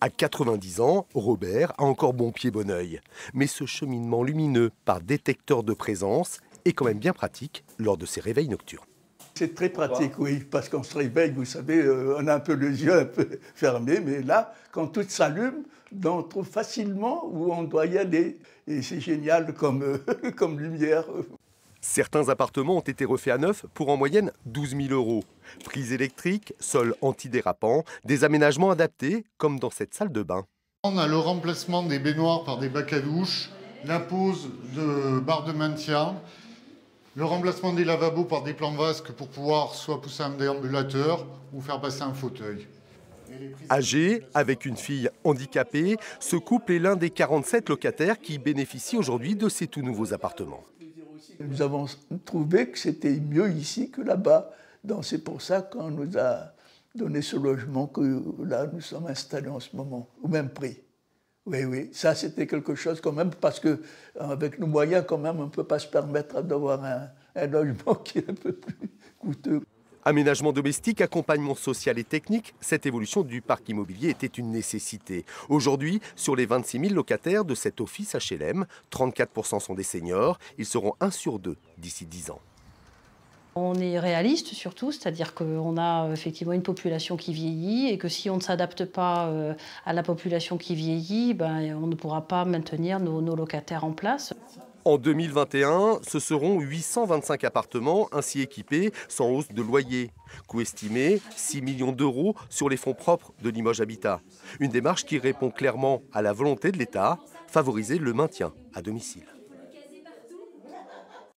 À 90 ans, Robert a encore bon pied, bon oeil. Mais ce cheminement lumineux par détecteur de présence est quand même bien pratique lors de ses réveils nocturnes. C'est très pratique, oui, parce qu'on se réveille, vous savez, on a un peu les yeux un peu fermés, mais là, quand tout s'allume, on trouve facilement où on doit y aller. Et c'est génial comme, comme lumière. Certains appartements ont été refaits à neuf pour en moyenne 12 000 €. Prise électrique, sol antidérapant, des aménagements adaptés, comme dans cette salle de bain. On a le remplacement des baignoires par des bacs à douche, la pose de barres de maintien, le remplacement des lavabos par des plans vasques pour pouvoir soit pousser un déambulateur ou faire passer un fauteuil. Âgé, avec une fille handicapée, ce couple est l'un des 47 locataires qui bénéficient aujourd'hui de ces tout nouveaux appartements. Nous avons trouvé que c'était mieux ici que là-bas. Donc c'est pour ça qu'on nous a donné ce logement que là nous sommes installés en ce moment, au même prix. Oui, oui, ça c'était quelque chose quand même, parce qu'avec nos moyens quand même, on ne peut pas se permettre d'avoir un logement qui est un peu plus coûteux. Aménagement domestique, accompagnement social et technique, cette évolution du parc immobilier était une nécessité. Aujourd'hui, sur les 26 000 locataires de cet office HLM, 34% sont des seniors. Ils seront 1 sur 2 d'ici 10 ans. On est réaliste surtout, c'est-à-dire qu'on a effectivement une population qui vieillit et que si on ne s'adapte pas à la population qui vieillit, on ne pourra pas maintenir nos locataires en place. En 2021, ce seront 825 appartements ainsi équipés, sans hausse de loyer. Coût estimé 6 millions € sur les fonds propres de Limoges Habitat. Une démarche qui répond clairement à la volonté de l'État, favoriser le maintien à domicile.